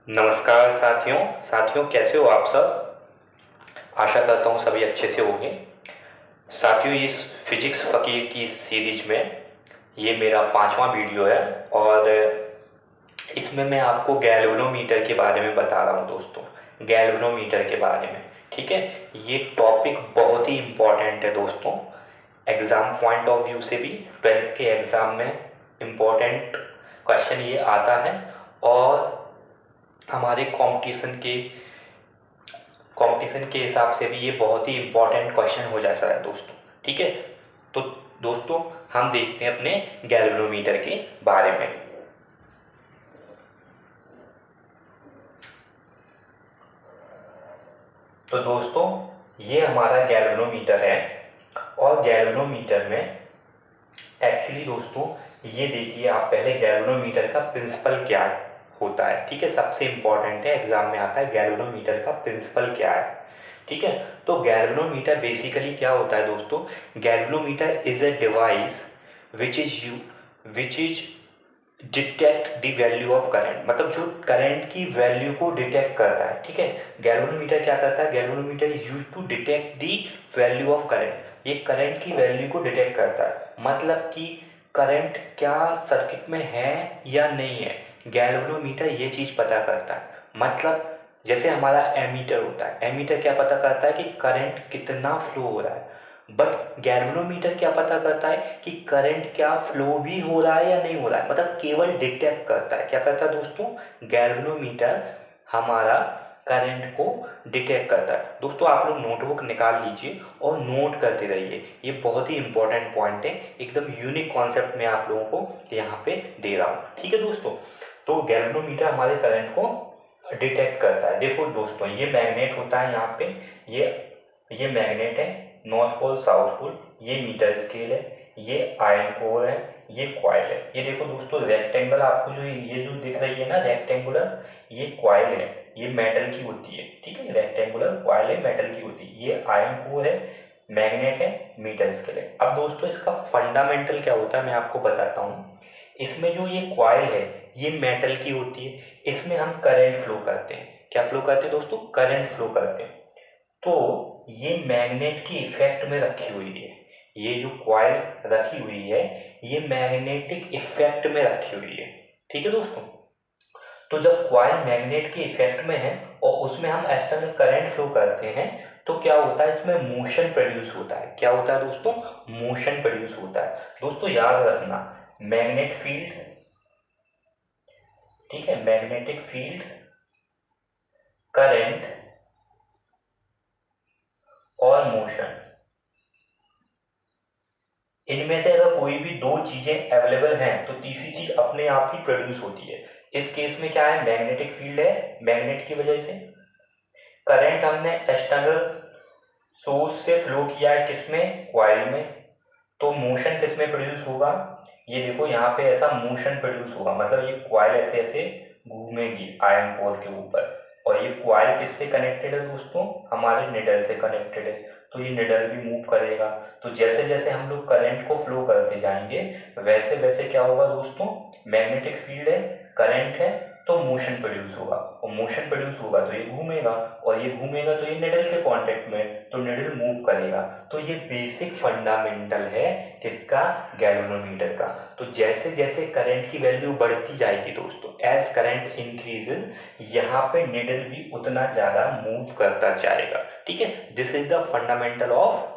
नमस्कार साथियों। कैसे हो आप सब? आशा करता हूँ सभी अच्छे से होंगे। साथियों, इस फिजिक्स फ़कीर की इस सीरीज में ये मेरा 5वां वीडियो है और इसमें मैं आपको गैल्वेनोमीटर के बारे में बता रहा हूँ दोस्तों। गैल्वेनोमीटर के बारे में, ठीक है। ये टॉपिक बहुत ही इम्पोर्टेंट है दोस्तों, एग्ज़ाम पॉइंट ऑफ व्यू से भी। 12th के एग्ज़ाम में इम्पोर्टेंट क्वेश्चन ये आता है और हमारे कंपटीशन के हिसाब से भी ये बहुत ही इम्पोर्टेंट क्वेश्चन हो जाता है दोस्तों, ठीक है। तो दोस्तों, हम देखते हैं अपने गैल्वेनोमीटर के बारे में। तो दोस्तों, ये हमारा गैल्वेनोमीटर है और गैल्वेनोमीटर में एक्चुअली दोस्तों, ये देखिए आप पहले गैल्वेनोमीटर का प्रिंसिपल क्या होता है, ठीक है। सबसे इम्पॉर्टेंट है, एग्जाम में आता है गैल्वेनोमीटर का प्रिंसिपल क्या है, ठीक है। तो गैल्वेनोमीटर बेसिकली क्या होता है दोस्तों? Galvanometer is a device which is detect the value of current, मतलब जो करंट की वैल्यू को डिटेक्ट करता है, ठीक है। गैल्वेनोमीटर क्या करता है? Galvanometer is use to detect the value of current. ये करंट की वैल्यू को डिटेक्ट करता है, मतलब कि करंट क्या सर्किट में है या नहीं है, गैल्वेनोमीटर ये चीज़ पता करता है। मतलब जैसे हमारा एमीटर होता है, एमीटर क्या पता करता है कि करंट कितना फ्लो हो रहा है, बट गैल्वेनोमीटर क्या पता करता है कि करंट क्या फ्लो भी हो रहा है या नहीं हो रहा है, मतलब केवल डिटेक्ट करता है। क्या करता है दोस्तों? गैल्वेनोमीटर हमारा करंट को डिटेक्ट करता है। दोस्तों, आप लोग नोटबुक निकाल लीजिए और नोट करते रहिए, ये बहुत ही इंपॉर्टेंट पॉइंट है, एकदम यूनिक कॉन्सेप्ट मैं आप लोगों को यहाँ पे दे रहा हूँ, ठीक है दोस्तों। तो गैल्वेनोमीटर हमारे करंट को डिटेक्ट करता है। देखो दोस्तों, ये मैग्नेट होता है, यहाँ पे ये मैग्नेट है, नॉर्थ पोल साउथ पोल, ये मीटर स्केल है, ये आयरन कोर है, ये कॉइल है। ये देखो दोस्तों, रेक्टेंगल आपको जो ये जो दिख रही है ना रेक्टेंगुलर, ये कॉइल है, ये मेटल की होती है, ठीक है। रेक्टेंगुलर कॉइल है, मेटल की होती है। ये आयरन कोर है, मैग्नेट है, मीटर स्केल है। अब दोस्तों, इसका फंडामेंटल क्या होता है मैं आपको बताता हूँ। इसमें जो ये कॉइल है, ये मेटल की होती है, इसमें हम करंट फ्लो करते हैं। क्या फ्लो करते हैं दोस्तों? करंट फ्लो करते हैं। तो ये मैग्नेट की इफेक्ट में रखी हुई है, ये जो कॉइल रखी हुई है ये मैग्नेटिक इफेक्ट में रखी हुई है, ठीक है दोस्तों। तो जब कॉइल मैग्नेट के इफेक्ट में है और उसमें हम एक्सटर्नल करंट फ्लो करते हैं, तो क्या होता है? इसमें मोशन प्रोड्यूस होता है। क्या होता है दोस्तों? मोशन प्रोड्यूस होता है। दोस्तों याद रखना, मैग्नेट फील्ड, ठीक है, मैग्नेटिक फील्ड, करंट और मोशन, इनमें से अगर कोई भी दो चीजें अवेलेबल हैं तो तीसरी चीज अपने आप ही प्रोड्यूस होती है। इस केस में क्या है? मैग्नेटिक फील्ड है, मैग्नेट की वजह से करंट हमने एक्सटर्नल सोर्स से फ्लो किया है, किसमें? कॉइल में। तो मोशन किसमें प्रोड्यूस होगा? ये देखो यहाँ पे ऐसा मोशन प्रोड्यूस होगा, मतलब ये कॉइल ऐसे ऐसे घूमेगी आयरन कोर के ऊपर। और ये कॉइल किससे कनेक्टेड है दोस्तों? हमारे निडल से कनेक्टेड है, तो ये निडल भी मूव करेगा। तो जैसे जैसे हम लोग करंट को फ्लो करते जाएंगे वैसे वैसे क्या होगा दोस्तों? मैग्नेटिक फील्ड है, करंट है, तो मोशन प्रोड्यूस होगा, और मोशन प्रोड्यूस होगा तो ये घूमेगा, और ये घूमेगा तो ये निडल के कांटेक्ट में, तो निडल मूव करेगा। तो ये बेसिक फंडामेंटल है किसका? गैल्वेनोमीटर का। तो जैसे जैसे करंट की वैल्यू बढ़ती जाएगी दोस्तों, एज करंट इंक्रीजेज, यहाँ पे निडल भी उतना ज्यादा मूव करता जाएगा, ठीक है। This is the fundamental of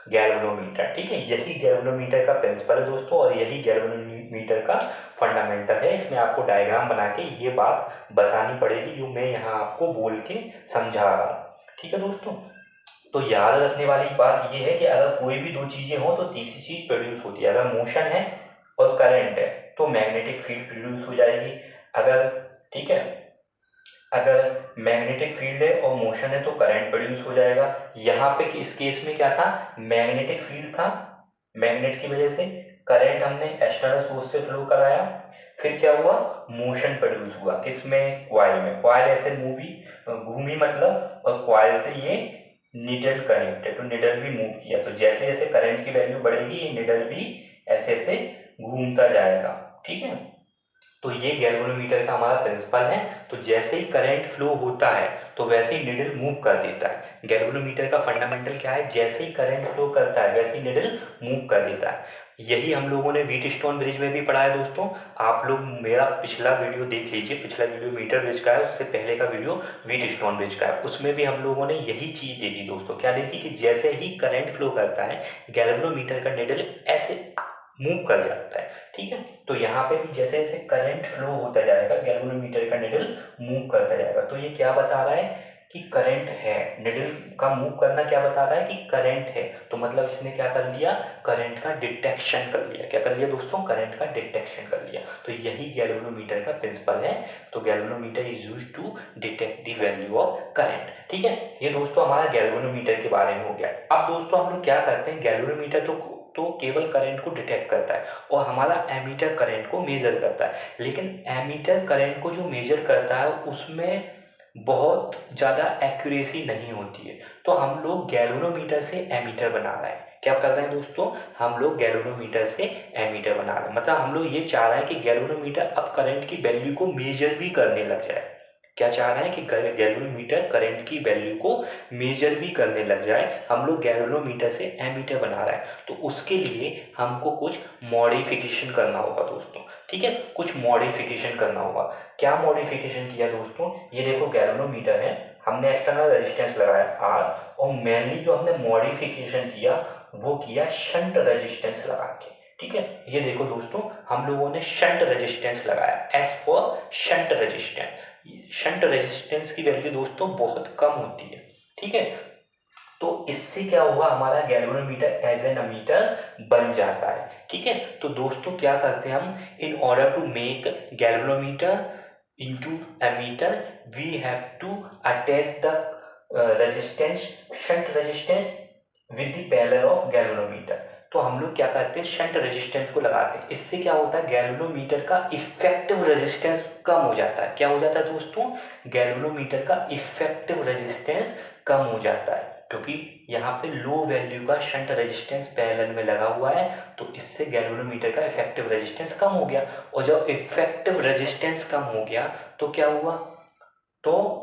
galvanometer, ठीक है। यही गैल्वेनोमीटर का प्रिंसिपल है दोस्तों, और यही गैल्वेनोमीटर का फंडामेंटल है। इसमें आपको डायग्राम बना के ये बात बतानी पड़ेगी जो मैं यहाँ आपको बोल के समझा रहा हूँ, ठीक है दोस्तों। तो याद रखने वाली बात ये है कि अगर कोई भी दो चीजें हो तो तीसरी चीज प्रोड्यूस होती है। अगर मोशन है और करंट है तो मैग्नेटिक फील्ड प्रोड्यूस हो जाएगी। अगर, ठीक है, अगर मैग्नेटिक फील्ड है और मोशन है तो करंट प्रोड्यूस हो जाएगा। यहाँ पे इस केस में क्या था? मैग्नेटिक फील्ड था, मैग्नेट की वजह से करंट हमने एक्सटर्नल सोर्स से फ्लो कराया, फिर क्या हुआ? मोशन प्रोड्यूस हुआ, किसमें? कॉइल में। कॉइल ऐसे मूवी घूमी मतलब, और कॉइल से ये निडल कनेक्ट है तो निडल भी मूव किया। तो जैसे जैसे करंट की वैल्यू बढ़ेगी ये निडल भी ऐसे ऐसे घूमता जाएगा, ठीक है। तो ये गैल्वेनोमीटर का हमारा प्रिंसिपल है। तो जैसे ही करंट फ्लो होता है तो वैसे ही निडल मूव कर देता है। गैल्वेनोमीटर का फंडामेंटल क्या है, जैसे ही करंट फ्लो करता है वैसे ही निडल मूव कर देता है। यही हम लोगों ने व्हीटस्टोन ब्रिज में भी पढ़ा है दोस्तों। आप लोग मेरा पिछला वीडियो देख लीजिए, पिछला वीडियो मीटर ब्रिज का है, उससे पहले का वीडियो व्हीटस्टोन ब्रिज का है। उसमें भी हम लोगों ने यही चीज़ देखी दोस्तों। क्या देखी कि जैसे ही करंट फ्लो करता है गैल्वेनोमीटर का निडल ऐसे मूव कर जाता है। ठीक है, तो यहाँ पे भी जैसे जैसे करंट फ्लो होता जाएगा गैल्वेनोमीटर का निडल मूव करता जाएगा। तो ये क्या बता रहा है कि करंट है। निडल का मूव करना क्या बता रहा है कि करंट है। तो मतलब इसने क्या कर लिया, करंट का डिटेक्शन कर लिया। क्या कर लिया दोस्तों, करंट का डिटेक्शन कर लिया। तो यही गैल्वेनोमीटर का प्रिंसिपल है। तो galvanometer is used to detect the value of current. ठीक है, ये दोस्तों हमारा गैल्वेनोमीटर के बारे में हो गया। अब दोस्तों हम लोग क्या करते हैं, गैल्वेनोमीटर तो केवल करंट को डिटेक्ट करता है और हमारा एमीटर करंट को मेजर करता है। लेकिन एमीटर करंट को जो मेजर करता है उसमें बहुत ज़्यादा एक्यूरेसी नहीं होती है। तो हम लोग गैल्वेनोमीटर से एमीटर बना रहे हैं। क्या कर रहे हैं दोस्तों, हम लोग गैल्वेनोमीटर से एमीटर बना रहे हैं। मतलब हम लोग ये चाह रहे हैं कि गैल्वेनोमीटर अब करंट की वैल्यू को मेजर भी करने लग जाए। क्या चाह रहे हैं कि गैल्वेनोमीटर करंट की वैल्यू को मेजर भी करने लग जाए। हम लोग गैल्वेनोमीटर से एमीटर बना रहे हैं। तो उसके लिए हमको कुछ मॉडिफिकेशन करना होगा दोस्तों। ठीक है, कुछ मॉडिफिकेशन करना होगा। क्या मॉडिफिकेशन किया दोस्तों, ये देखो गैल्वेनोमीटर है, हमने एक्सटर्नल रेजिस्टेंस लगाया आर, और मेनली जो हमने मॉडिफिकेशन किया वो किया शंट रेजिस्टेंस लगा के। ठीक है, ये देखो दोस्तों हम लोगों ने शंट रेजिस्टेंस लगाया, S for shunt resistance. Shunt resistance की वैल्यू दोस्तों बहुत कम होती है। ठीक है, तो इससे क्या होगा, हमारा गैल्वेनोमीटर एज एन अमीटर बन जाता है। ठीक है, तो दोस्तों क्या करते हैं हम, in order to make galvanometer into ammeter we have to attach the resistance, shunt resistance with the parallel of galvanometer. तो हम लोग क्या करते हैं, शंट रेजिस्टेंस को लगाते हैं। इससे क्या होता है, गैल्वेनोमीटर का इफेक्टिव रेजिस्टेंस कम हो जाता है। क्या हो जाता है दोस्तों, गैल्वेनोमीटर का इफेक्टिव रेजिस्टेंस कम हो जाता है, क्योंकि यहाँ पे लो वैल्यू का शंट रेजिस्टेंस पैरेलल में लगा हुआ है। तो इससे गैल्वेनोमीटर का इफेक्टिव रेजिस्टेंस कम हो गया। और जब इफेक्टिव रेजिस्टेंस कम हो गया तो क्या हुआ, तो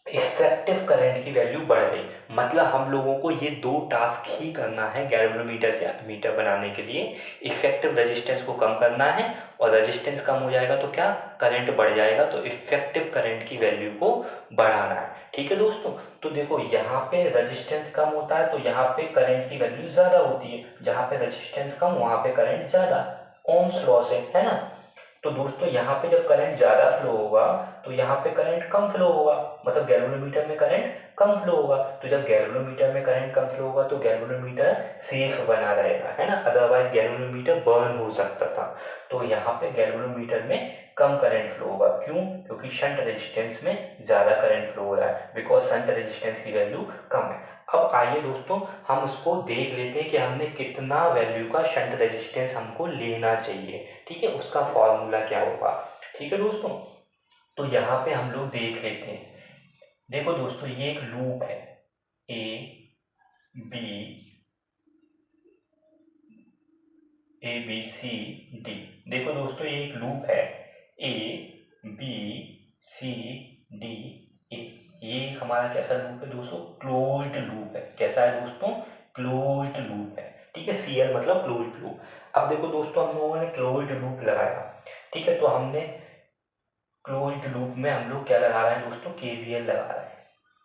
इफेक्टिव करंट की वैल्यू बढ़ गई। मतलब हम लोगों को ये दो टास्क ही करना है गैल्वेनोमीटर से मीटर बनाने के लिए। इफेक्टिव रेजिस्टेंस को कम करना है, और रेजिस्टेंस कम हो जाएगा तो क्या, करंट बढ़ जाएगा। तो इफेक्टिव करंट की वैल्यू को बढ़ाना है। ठीक है दोस्तों, तो देखो यहाँ पे रेजिस्टेंस कम होता है तो यहाँ पे करंट की वैल्यू ज़्यादा होती है। जहाँ पे रेजिस्टेंस कम वहाँ पे करंट ज़्यादा, ओम्स लॉ से, है ना। तो दोस्तों यहाँ पे जब करंट ज़्यादा फ्लो होगा तो यहाँ पे करंट कम फ्लो होगा, मतलब गैल्वेनोमीटर में करंट कम फ्लो होगा। तो जब गैल्वेनोमीटर में करंट कम फ्लो होगा तो गैल्वेनोमीटर सेफ बना रहेगा, है ना। अदरवाइज गैल्वेनोमीटर बर्न हो सकता था। तो यहाँ पे गैल्वेनोमीटर में कम करंट फ्लो होगा। क्यों, क्योंकि शंट रेजिस्टेंस में ज़्यादा करंट फ्लो हो रहा है, बिकॉज शंट रेजिस्टेंस की वैल्यू कम है। अब आइए दोस्तों हम उसको देख लेते हैं कि हमने कितना वैल्यू का शंट रेजिस्टेंस हमको लेना चाहिए। ठीक है, उसका फॉर्मूला क्या होगा। ठीक है दोस्तों, तो यहाँ पे हम लोग देख लेते हैं। देखो दोस्तों ये एक लूप है, ए बी सी डी। देखो दोस्तों ये एक लूप है, A B C D A. ये हमारा कैसा लूप है दोस्तों, क्लोज्ड लूप है। कैसा है दोस्तों, क्लोज्ड लूप है। ठीक है, सीएल मतलब क्लोज्ड लूप। अब देखो दोस्तों हम लोगों ने क्लोज्ड लूप लगाया। ठीक है, तो हमने क्लोज्ड लूप में हम लोग क्या लगा रहे हैं दोस्तों, केवीएल लगा रहे हैं।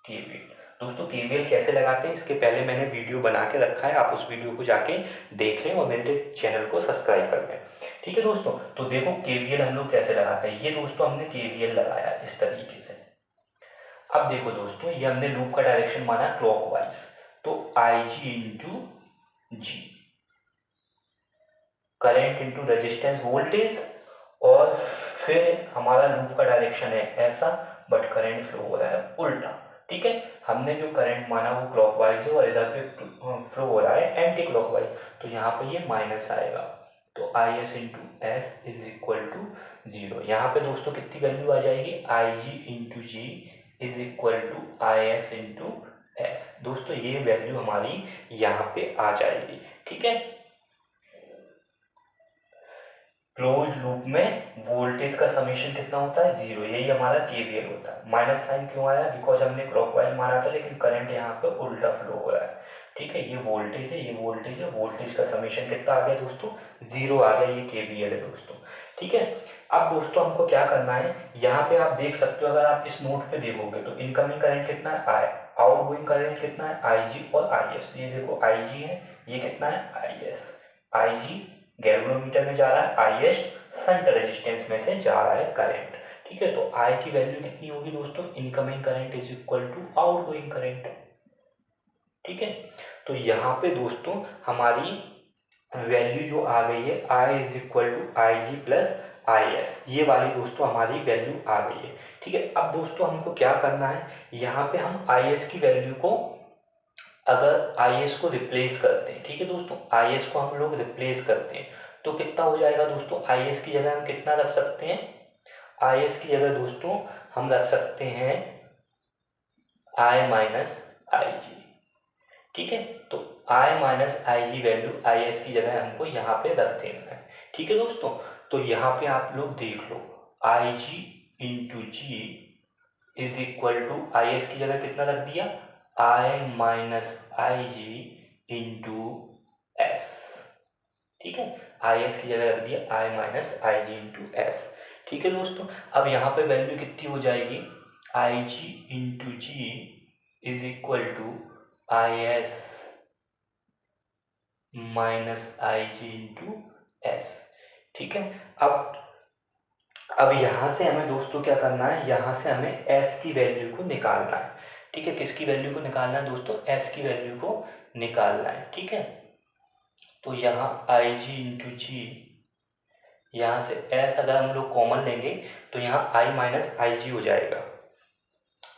केवीएल दोस्तों, केवीएल कैसे लगाते हैं इसके पहले मैंने वीडियो बना के रखा है, आप उस वीडियो को जाके देख लें और मेरे चैनल को सब्सक्राइब कर लें। ठीक है दोस्तों, तो देखो केवीएल हम लोग कैसे लगाते हैं। ये दोस्तों हमने केवीएल लगाया इस तरीके से। अब देखो दोस्तों ये हमने लूप का डायरेक्शन माना क्लॉकवाइज, तो आई जी इंटू जी, करेंट इंटू रेजिस्टेंस वोल्टेज, और फिर हमारा लूप का डायरेक्शन है ऐसा, बट करंट फ्लो हो रहा है उल्टा। ठीक है, हमने जो करंट माना वो क्लॉकवाइज है और इधर पे फ्लो हो रहा है एंटी क्लॉकवाइज, तो यहाँ पे ये माइनस आएगा। तो I S into S is equal to 0। यहाँ पे दोस्तों कितनी वैल्यू आ जाएगी, I G into G is equal to I S into S. दोस्तों ये वैल्यू हमारी यहाँ पे आ जाएगी। ठीक है, क्लोज लूप में वोल्टेज का समेशन कितना होता है, जीरो, यही हमारा केवीएल होता है। माइनस साइन क्यों आया, बिकॉज हमने क्लॉकवाइज माना था लेकिन करंट यहाँ पे उल्टा फ्लो हो रहा है। ठीक है, ये वोल्टेज है, ये वोल्टेज है, वोल्टेज का समेशन कितना आ गया दोस्तों, जीरो आ गया, ये केवीएल है दोस्तों। ठीक है, अब दोस्तों हमको क्या करना है, यहाँ पे आप देख सकते हो, अगर आप इस नोट पे देखोगे तो इनकमिंग करंट कितना है, आई, आउटगोइंग करंट कितना है, आई जी और आई एस। ये देखो आई जी है, ये कितना है, I S. I ji galvanometer में जा रहा है, आई एस शंट रेजिस्टेंस में से जा रहा है करंट। ठीक है, तो आई की वैल्यू कितनी होगी दोस्तों, incoming current is equal to outgoing current. ठीक है, तो यहाँ पे दोस्तों हमारी वैल्यू जो आ गई है, I is equal to I G plus I S, ये वाली दोस्तों हमारी वैल्यू आ गई है। ठीक है, अब दोस्तों हमको क्या करना है, यहाँ पे हम आई एस की वैल्यू को, अगर आई एस को रिप्लेस करते हैं, ठीक है दोस्तों, आई एस को हम लोग रिप्लेस करते हैं तो कितना हो जाएगा दोस्तों, आई एस की जगह हम कितना रख सकते हैं, आई एस की जगह दोस्तों हम रख सकते हैं आई माइनस आई जी। ठीक है, तो I minus I G value I S की जगह हमको यहाँ पे रख देना है। ठीक है दोस्तों, तो यहाँ पे आप लोग देख लो, I G into G is equal to, I S की जगह कितना रख दिया, I minus I G into S. ठीक है, आई एस की जगह रख दिया I minus I G into S. ठीक है दोस्तों, अब यहाँ पे वैल्यू कितनी हो जाएगी, I G into G is equal to I S minus I G into S. ठीक है, अब यहाँ से हमें दोस्तों क्या करना है, यहाँ से हमें एस की वैल्यू को निकालना है। ठीक है, किसकी वैल्यू को निकालना है दोस्तों, एस की वैल्यू को निकालना है। ठीक है, तो यहाँ आई जी इंटू जी, यहाँ से एस अगर हम लोग कॉमन लेंगे तो यहाँ आई माइनस आई जी हो जाएगा।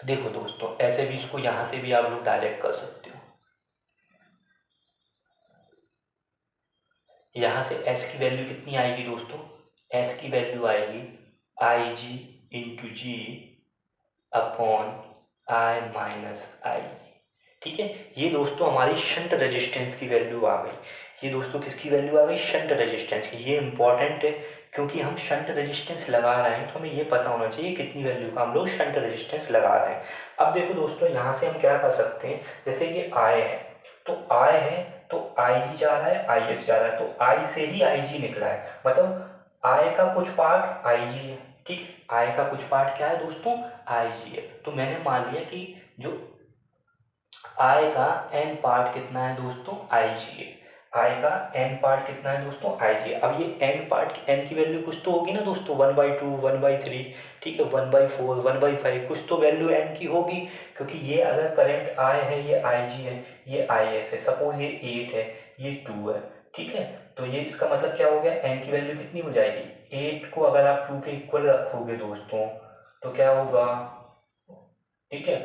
देखो दोस्तों, ऐसे भी इसको यहाँ से भी आप लोग डायरेक्ट कर सकते हो, यहाँ से s की वैल्यू कितनी आएगी दोस्तों, s की वैल्यू आएगी I G into G upon I minus I. ठीक है, ये दोस्तों हमारी शंट रेजिस्टेंस की वैल्यू आ गई। ये दोस्तों किसकी वैल्यू आ गई, शंट रेजिस्टेंस की। ये इंपॉर्टेंट है क्योंकि हम शंट रेजिस्टेंस लगा रहे हैं तो हमें ये पता होना चाहिए कितनी वैल्यू का हम लोग शंट रेजिस्टेंस लगा रहे हैं। अब देखो दोस्तों, यहाँ से हम क्या कर सकते हैं, जैसे ये आय है तो आय है तो आई जी जा रहा है, आई एस जा रहा है, तो आई से ही आई जी निकला है, मतलब आय का कुछ पार्ट आई जी है। ठीक, आय का कुछ पार्ट क्या है दोस्तों, आई जी है। तो मैंने मान लिया कि जो आय का एन पार्ट कितना है दोस्तों, आई जी है। आय का एन पार्ट कितना है दोस्तों, आई जी। अब ये एन पार्ट, एन की वैल्यू कुछ तो होगी ना दोस्तों, 1/2, 1/3, ठीक है, 1/4, 1/5, कुछ तो वैल्यू एन की होगी, क्योंकि ये अगर करंट आई है, ये आई जी है, ये आई एस है, सपोज ये 8 है, ये 2 है। ठीक है, तो ये इसका मतलब क्या हो गया, एन की वैल्यू कितनी हो जाएगी, 8 को अगर आप 2 के इक्वल रखोगे दोस्तों तो क्या होगा, ठीक है,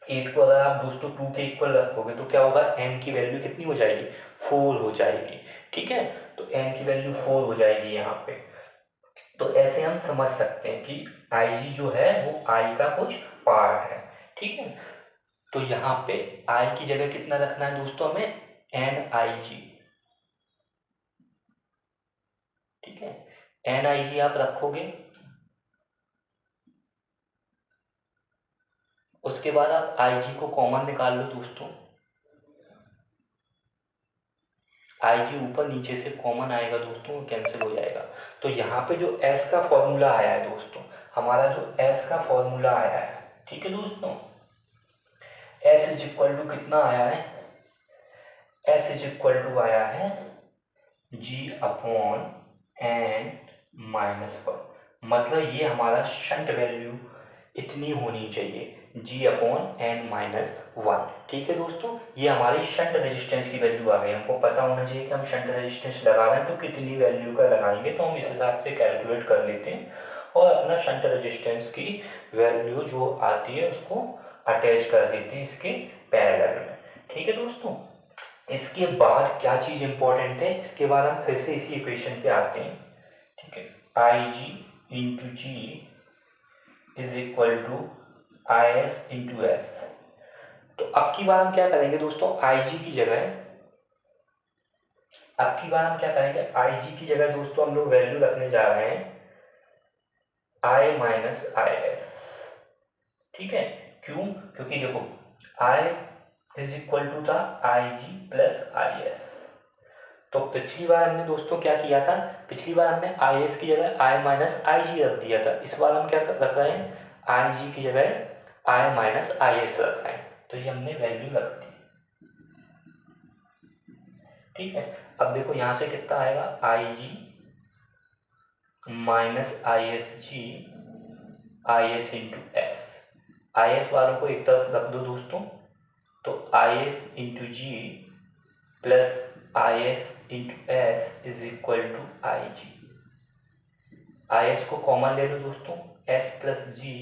8 को अगर आप दोस्तों 2 के इक्वल रखोगे तो क्या होगा, n की वैल्यू कितनी हो जाएगी, 4 हो जाएगी। ठीक है, तो n की वैल्यू 4 हो जाएगी यहाँ पे। तो ऐसे हम समझ सकते हैं कि IG जो है वो I का कुछ पार्ट है। ठीक है, तो यहाँ पे I की जगह कितना रखना है दोस्तों, हमें NIG। ठीक है, NIG आप रखोगे, उसके बाद आप IG को कॉमन निकाल लो दोस्तों, IG ऊपर नीचे से कॉमन आएगा दोस्तों, कैंसिल हो जाएगा। तो यहाँ पे जो S का फॉर्मूला आया है दोस्तों, हमारा जो S का फॉर्मूला आया है, ठीक है दोस्तों, S इज इक्वल टू कितना आया है, S इज इक्वल टू आया है G अपॉन N माइनस 1। मतलब ये हमारा शंट वैल्यू इतनी होनी चाहिए, G अपॉन N माइनस 1। ठीक है दोस्तों, ये हमारी शंट रेजिस्टेंस की वैल्यू आ गई। हमको पता होना चाहिए कि हम शंट रेजिस्टेंस लगा रहे हैं तो कितनी वैल्यू का लगाएंगे, तो हम इस हिसाब से कैलकुलेट कर लेते हैं और अपना शंट रेजिस्टेंस की वैल्यू जो आती है उसको अटैच कर देते हैं इसके पैरेलल में। ठीक है दोस्तों, इसके बाद क्या चीज़ इंपॉर्टेंट है, इसके बाद हम फिर से इसी इक्वेशन पे आते हैं। ठीक है, I G into G is equal to I S into S. तो अब की बार हम क्या करेंगे दोस्तों, आई जी की जगह अब की बार हम क्या करेंगे, आई जी की जगह दोस्तों हम लोग वैल्यू रखने जा रहे हैं आई माइनस आई एस। ठीक है, क्यों? क्योंकि देखो आई इज इक्वल टू था आई जी प्लस आई एस। तो पिछली बार हमने दोस्तों क्या किया था, पिछली बार हमने आई एस की जगह आई माइनस आई जी रख दिया था। इस बार हम क्या रख रहे हैं, आई जी की जगह आई माइनस आई एस रख रहे हैं। तो ये हमने वैल्यू रख दी। ठीक है, अब देखो यहाँ से कितना आएगा, I G minus I S G I S into S. I S वालों को एक तरफ रख दो दोस्तों, तो I S into G plus I S into S is equal to I G. I S को कॉमन ले लो दोस्तों, एस प्लस जी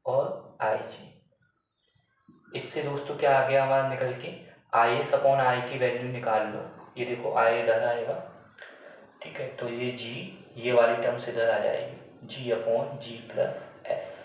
और आई जी। इससे दोस्तों क्या आ गया हमारा निकल के, आई एस अपॉन आई की वैल्यू निकाल लो। ये देखो आई इधर आएगा, ठीक है, तो ये जी, ये वाली टर्म से इधर आ जाएगी, जी अपॉन जी प्लस एस।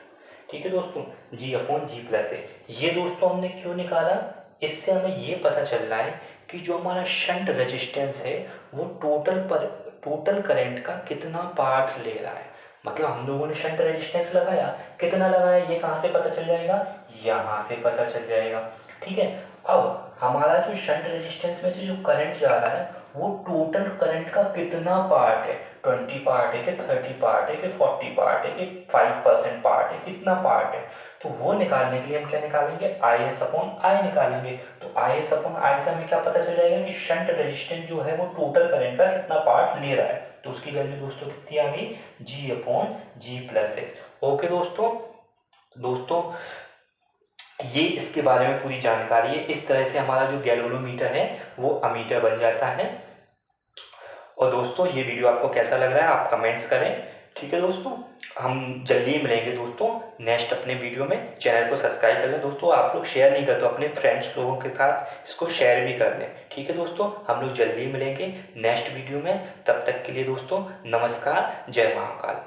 ठीक है दोस्तों, जी अपॉन जी प्लस ए। ये दोस्तों हमने क्यों निकाला, इससे हमें ये पता चल रहा है कि जो हमारा शंट रेजिस्टेंस है वो टोटल करंट का कितना पार्ट ले रहा है। मतलब हम लोगों ने शंट रेजिस्टेंस लगाया, कितना लगाया ये कहाँ से पता चल जाएगा, यहाँ से पता चल जाएगा। ठीक है, अब हमारा जो शंट रेजिस्टेंस में से जो करंट जा रहा है वो टोटल करंट का कितना पार्ट है, 20 पार्ट है कि 30 पार्ट है कि 40 पार्ट है कि 5% पार्ट है, कितना पार्ट है। तो वो निकालने के लिए हम क्या निकालेंगे, आई एस अपॉन आई निकालेंगे। तो आई एस अपॉन आई से हमें क्या पता चल जाएगा कि शंट रेजिस्टेंस जो है वो टोटल करंट का कितना पार्ट ले रहा है। तो उसकी वैल्यू दोस्तों कितनी आ गई, जी अपॉन जी प्लस एक्स। ओके दोस्तों ये इसके बारे में पूरी जानकारी है। इस तरह से हमारा जो गैल्वेनोमीटर है वो अमीटर बन जाता है। और दोस्तों ये वीडियो आपको कैसा लग रहा है आप कमेंट्स करें। ठीक है दोस्तों, हम जल्दी ही मिलेंगे दोस्तों नेक्स्ट अपने वीडियो में। चैनल को सब्सक्राइब कर लें दोस्तों, आप लोग शेयर नहीं करते तो अपने फ्रेंड्स लोगों के साथ इसको शेयर भी कर लें। ठीक है दोस्तों, हम लोग जल्दी ही मिलेंगे नेक्स्ट वीडियो में। तब तक के लिए दोस्तों नमस्कार, जय महाकाल।